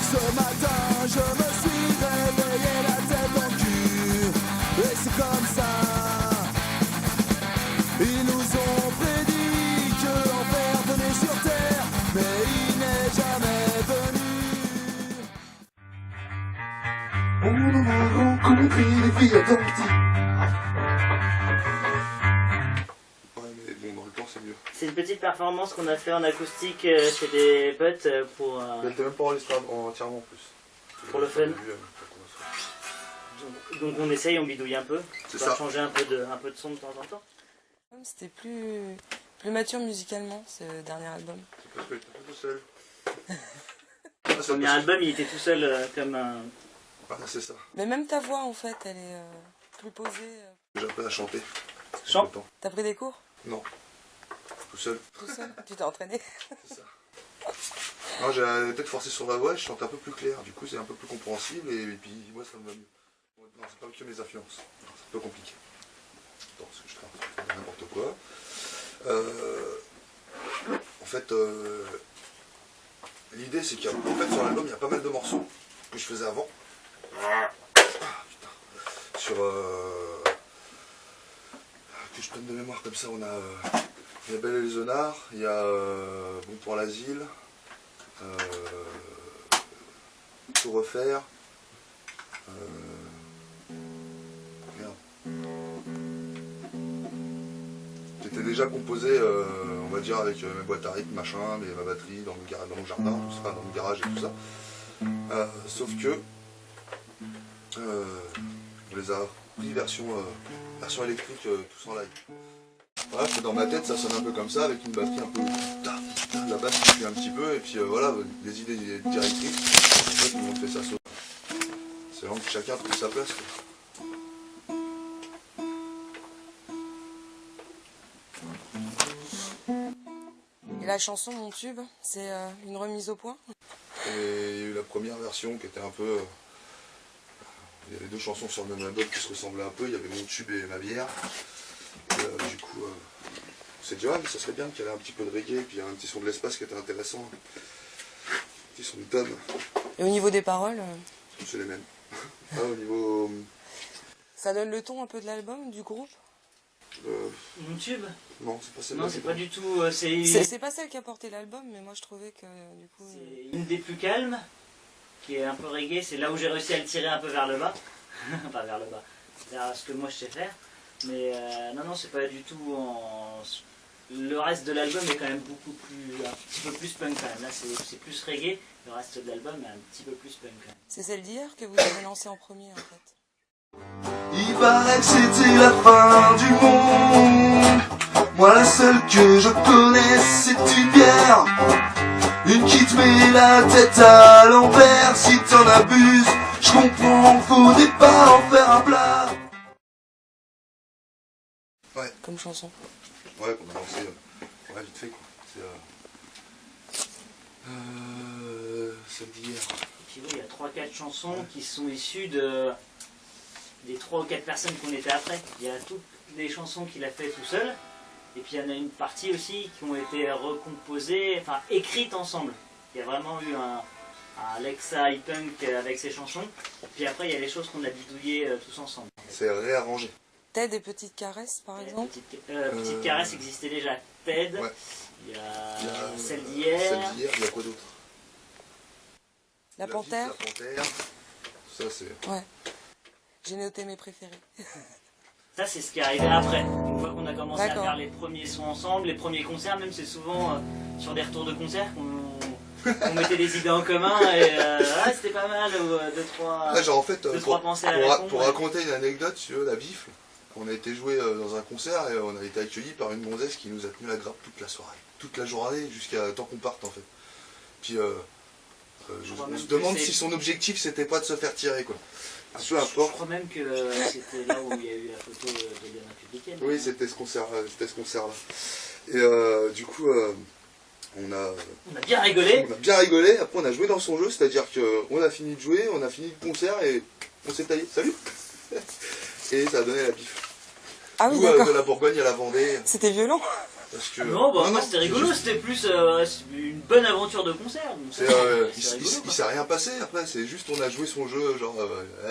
Ce matin, je me suis réveillé la tête dans le cul. Et c'est comme ça. Ils nous ont prédit que l'enfer venait sur terre, mais il n'est jamais venu. On a rencontré des filles attentives. Ouais, mais bon, dans le temps, c'est mieux. C'est une petite performance qu'on a fait en acoustique chez des potes pour, Elle était même pas enregistrée entièrement en plus. pour le fun. Donc on essaye, on bidouille un peu, C'est pour ça. changer un peu de son de temps en temps. C'était plus mature musicalement, ce dernier album. C'est parce que j'étais tout seul. Le premier album, il était tout seul comme un... Ah, c'est ça. Mais même ta voix, en fait, elle est plus posée. J'ai appris à chanter. Chant. T'as pris des cours? Non. Tout seul. Tout seul? Tu t'es entraîné? C'est ça. Non, j'ai peut-être forcé sur la voix, je chante un peu plus clair. Du coup, c'est un peu plus compréhensible et puis moi, ça me va mieux. Non, c'est pas que mes influences. C'est un peu compliqué. Attends, parce que je travaille n'importe quoi. En fait, l'idée, c'est qu'en fait, sur l'album, il y a pas mal de morceaux que je faisais avant. Ah, putain. Sur... que je prenne de mémoire comme ça, on a... il y a Belle et les Honnards, il y a Bon pour l'asile, Tout refaire, merde. J'étais déjà composé, on va dire, avec mes boîtes à rythme, machin, ma batterie dans le jardin, tout ça, dans le garage et tout ça. Sauf que on les a pris version électrique tous en live. Voilà, dans ma tête ça sonne un peu comme ça, avec une batterie un peu... La basse qui fait un petit peu, et puis voilà, des idées directrices. C'est pour ça que tout le monde fait ça sauter. C'est vraiment que chacun trouve sa place, quoi. Et la chanson Mon Tube, c'est une remise au point? Et il y a eu la première version qui était un peu... il y avait deux chansons sur le même album qui se ressemblaient un peu, il y avait Mon Tube et Ma Bière. Et du coup, on s'est dit, ah, mais ça serait bien qu'il y ait un petit peu de reggae, et puis un petit son de l'espace qui était intéressant. Un petit son de Tom. Et au niveau des paroles, C'est les mêmes. Ah, au niveau... ça donne le ton un peu de l'album, du groupe? Mon tube? Non, c'est pas celle-là. Non, c'est pas du tout... C'est pas celle qui a porté l'album, mais moi je trouvais que du coup... C'est une des plus calmes, qui est un peu reggae, c'est là où j'ai réussi à le tirer un peu vers le bas. Enfin vers le bas, vers ce que moi je sais faire. Mais non, c'est pas du tout en... Le reste de l'album est quand même beaucoup plus... un petit peu plus punk quand même. Là c'est plus reggae, le reste de l'album est un petit peu plus punk quand même. C'est celle d'hier que vous avez lancée en premier en fait. Il paraît que c'était la fin du monde. Moi la seule que je connais c'est une bière, une qui te met la tête à l'envers. Si t'en abuses, je comprends, faudrait pas en faire un plat. Ouais, Comme chanson. ouais, qu'on a lancé ouais, vite fait, quoi. C'est celle d'hier. Puis oui, il y a 3-4 chansons qui sont issues des 3 ou 4 personnes qu'on était après. Il y a toutes les chansons qu'il a fait tout seul. Et puis il y en a une partie aussi qui ont été recomposées, enfin écrites ensemble. Il y a vraiment eu un Alexa e-punk avec ses chansons. Et puis après il y a les choses qu'on a bidouillées tous ensemble. C'est réarrangé. T'as des petites caresses par exemple? Petite caresse existait déjà. Ted, Ouais. il y a, Il y a celle d'hier. Celle d'hier, il y a quoi d'autre? La Panthère? La Panthère. Ça, c'est... Ouais. J'ai noté mes préférés. Ça c'est ce qui est arrivé après. Une fois qu'on a commencé à D'accord. faire les premiers sons ensemble, les premiers concerts, même c'est souvent sur des retours de concerts qu'on mettait des idées en commun et c'était pas mal, 2-3 Ouais, genre en fait, pensées à la con. pour raconter une anecdote sur la bifle, on a été joué dans un concert et on a été accueillis par une gonzesse qui nous a tenu la grappe toute la soirée. Toute la journée jusqu'à temps qu'on parte en fait. Puis on se demande si son objectif c'était pas de se faire tirer quoi. Peu Je importe. crois même que c'était là où il y a eu la photo de Lyon Républicaine. Oui, c'était ce concert-là. Et du coup, on a bien rigolé. On a bien rigolé, après on a joué dans son jeu, c'est-à-dire qu'on a fini de jouer, on a fini le concert et on s'est taillé. Salut. Et ça a donné la bif. Ah oui, D'où d'accord. de la Bourgogne à la Vendée. C'était violent. Parce que... Non, bah, non, moi non, c'était rigolo, juste- c'était plus une bonne aventure de concert. Donc C'est, c'est rigolo, il quoi. s'est rien passé après, c'est juste on a joué son jeu, genre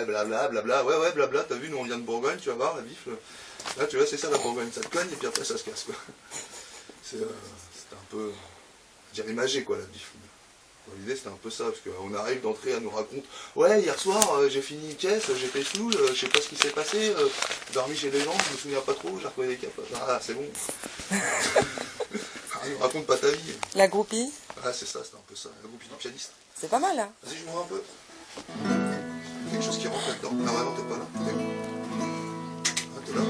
blabla, blabla, ouais, blabla, t'as vu, nous on vient de Bourgogne, tu vas voir, la bif. Là, tu vois, c'est ça la Bourgogne, ça te cogne et puis après ça se casse, quoi. C'était un peu, je dirais, imagé, quoi, la bif. L'idée c'était un peu ça, parce qu'on arrive d'entrer, elle nous raconte ouais, hier soir j'ai fini une caisse, j'étais saoul, je sais pas ce qui s'est passé, j'ai dormi chez des gens, je me souviens pas trop, j'ai retrouvé des capes. Ah, c'est bon. Elle nous raconte pas ta vie. La groupie, Ah, c'est ça, c'était un peu ça, la groupie du pianiste. c'est pas mal, hein. Vas-y, je m'ouvre un peu. Quelque chose qui rentre là-dedans. Non, non, t'es pas là. T'es où? Ah, t'es là.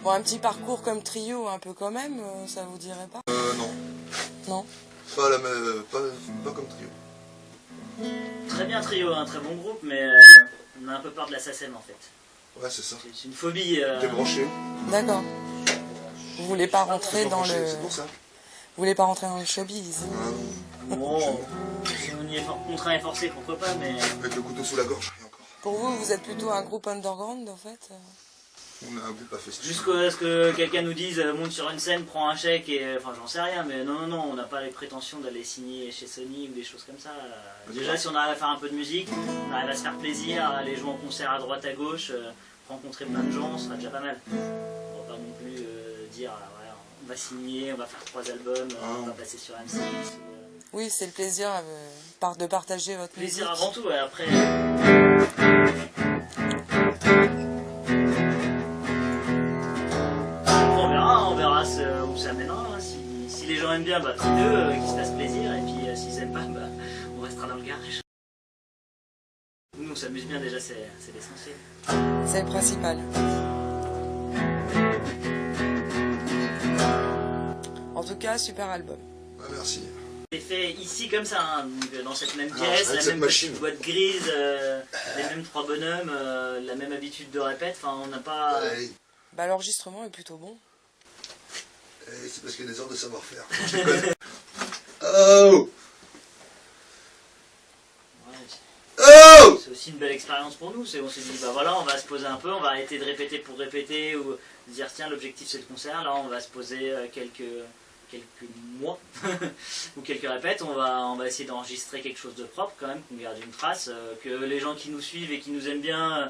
Bon, un petit parcours comme trio, un peu quand même, ça vous dirait pas? Non. Non. Pas, pas comme trio. Très bien trio, un très bon groupe, mais on a un peu peur de la SACEM en fait. Ouais, c'est ça. C'est une phobie. T'es branché. D'accord. Vous voulez pas rentrer dans le... C'est pour ça. Vous voulez pas rentrer dans le showbiz? Ah, non. Bon, si on y est contraint et forcé, pourquoi pas, mais... Avec le couteau sous la gorge, et encore. Pour vous, vous êtes plutôt un groupe underground, en fait? On a un groupe à festival. Jusqu'à ce que quelqu'un nous dise monte sur une scène, prends un chèque et enfin j'en sais rien, mais non, on n'a pas les prétentions d'aller signer chez Sony ou des choses comme ça. Déjà si on arrive à faire un peu de musique, on arrive à se faire plaisir, à aller jouer en concert à droite à gauche, rencontrer plein de gens, ce sera déjà pas mal. On va pas non plus dire ouais, on va signer, on va faire 3 albums, on va passer sur M6. Oui, c'est le plaisir de partager votre Plaisir musique. avant tout, et après... On verra où ça mènera. Hein. Si les gens aiment bien, bah, tant mieux, qu'ils se fassent plaisir. Et puis s'ils aiment pas, bah, on restera dans le garage. Nous on s'amuse bien déjà, c'est l'essentiel. C'est le principal. En tout cas, super album. Ouais, merci. C'est fait ici comme ça, hein, donc, dans cette même Ah, pièce, avec la cette même machine. petite boîte grise, les mêmes 3 bonhommes, la même habitude de répète. Enfin, on n'a pas... Ouais. Bah, l'enregistrement est plutôt bon. C'est parce qu'il y a des heures de savoir-faire. Je les connais. Oh! Oh! C'est aussi une belle expérience pour nous. On s'est dit, bah voilà, on va se poser un peu, on va arrêter de répéter pour répéter ou dire, tiens, l'objectif c'est le concert. Là, on va se poser quelques mois ou quelques répètes. On va essayer d'enregistrer quelque chose de propre quand même, qu'on garde une trace, que les gens qui nous suivent et qui nous aiment bien,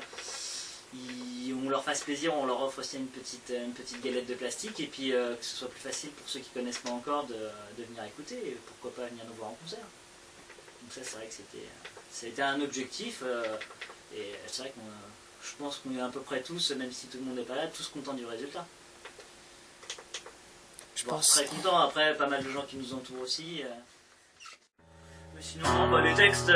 on leur fasse plaisir, on leur offre aussi une petite galette de plastique et puis que ce soit plus facile pour ceux qui ne connaissent pas encore de venir écouter et pourquoi pas venir nous voir en concert. Donc ça c'est vrai que ça a été un objectif et c'est vrai que je pense qu'on est à peu près tous, même si tout le monde n'est pas là, tous contents du résultat. Je Bon, pense. très content, après pas mal de gens qui nous entourent aussi. Mais sinon, bah, les textes,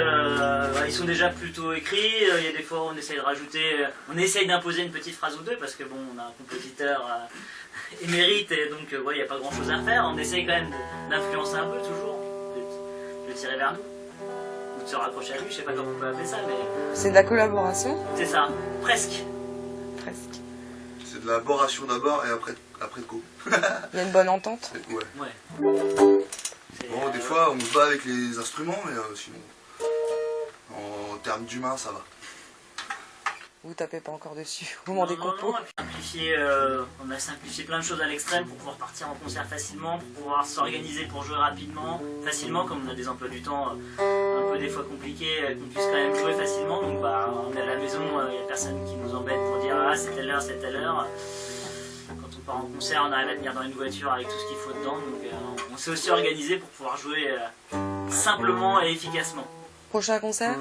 ils sont déjà plutôt écrits. Il y a des fois on essaye de rajouter, on essaye d'imposer une petite phrase ou deux parce que bon, on a un compositeur émérite et donc il n'y a pas grand chose à faire. On essaye quand même d'influencer un peu toujours, de le tirer vers nous. Ou de se raccrocher à lui, je sais pas comment on peut appeler ça, mais C'est de la collaboration? c'est ça, presque. Presque. C'est de l'aboration d'abord et après de co. Il y a une bonne entente? Ouais. Ouais. Bon, des fois on se bat avec les instruments, mais sinon, en termes d'humain, ça va. Vous tapez pas encore dessus, vous demandez compos. On a simplifié plein de choses à l'extrême pour pouvoir partir en concert facilement, pour pouvoir s'organiser pour jouer rapidement, facilement, comme on a des emplois du temps un peu des fois compliqués, qu'on puisse quand même jouer facilement. Donc bah, on est à la maison, il n'y a personne qui nous embête pour dire ah c'est telle heure, c'est telle heure. Quand on part en concert, on arrive à venir dans une voiture avec tout ce qu'il faut dedans. Donc on s'est aussi organisé pour pouvoir jouer simplement et efficacement. Prochain concert?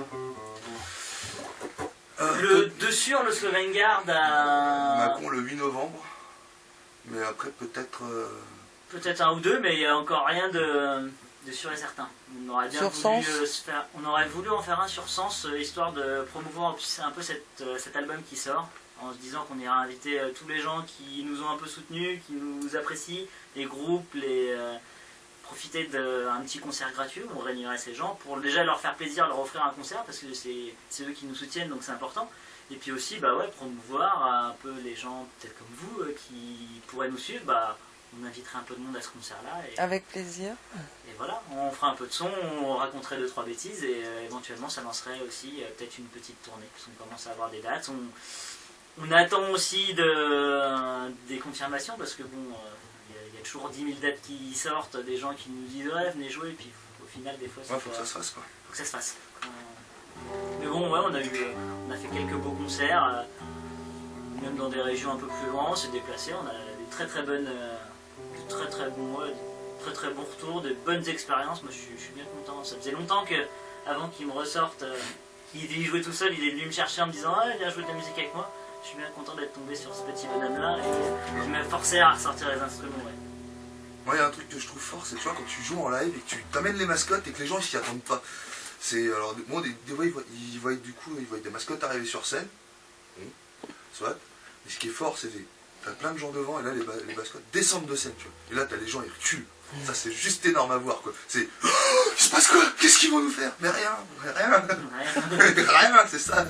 Le Slovengard à... Macron le 8 novembre, mais après peut-être... Peut-être un ou deux, mais il n'y a encore rien de sûr et certain. On aurait bien Sur voulu, Sens on aurait voulu en faire un sur Sens, histoire de promouvoir un peu cet album qui sort, en se disant qu'on ira inviter tous les gens qui nous ont un peu soutenus, qui nous apprécient, les groupes, profiter d'un petit concert gratuit où on réunirait ces gens pour déjà leur faire plaisir, leur offrir un concert parce que c'est eux qui nous soutiennent donc c'est important. Et puis aussi bah ouais, promouvoir un peu les gens peut-être comme vous qui pourraient nous suivre, bah, on inviterait un peu de monde à ce concert-là. Avec plaisir. Et voilà, on ferait un peu de son, on raconterait 2-3 bêtises et éventuellement ça lancerait aussi peut-être une petite tournée. Parce qu'on commence à avoir des dates, On attend aussi des confirmations parce que bon, il y a toujours 10 000 dates qui sortent, des gens qui nous disent ouais, venez jouer, et puis au final, des fois, Ouais, faut que ça se fasse quoi. faut que ça se fasse. Mais bon, ouais, on a fait quelques beaux concerts, même dans des régions un peu plus loin, on s'est déplacé, on a des très très bonnes, très très bons retours, de bonnes expériences. Moi, je suis bien content. Ça faisait longtemps que, avant qu'il me ressorte, il jouait tout seul, il est venu me chercher en me disant ah, viens jouer de la musique avec moi. Je suis bien content d'être tombé sur ce petit bonhomme-là et qui m'a forcé à ressortir les instruments. Ouais. Moi, il y a un truc que je trouve fort, c'est tu vois, quand tu joues en live et que tu t'amènes les mascottes et que les gens ils s'y attendent pas. C'est alors, moi, des fois, ils voient du coup, ils voient des mascottes arriver sur scène, soit. Et ce qui est fort, c'est t'as plein de gens devant et là, les mascottes descendent de scène, tu vois. Et là, t'as les gens, ils reculent. Ça, c'est juste énorme à voir, quoi. C'est oh, il se passe quoi? Qu'est-ce qu'ils vont nous faire? Mais rien, rien, rien, c'est ça.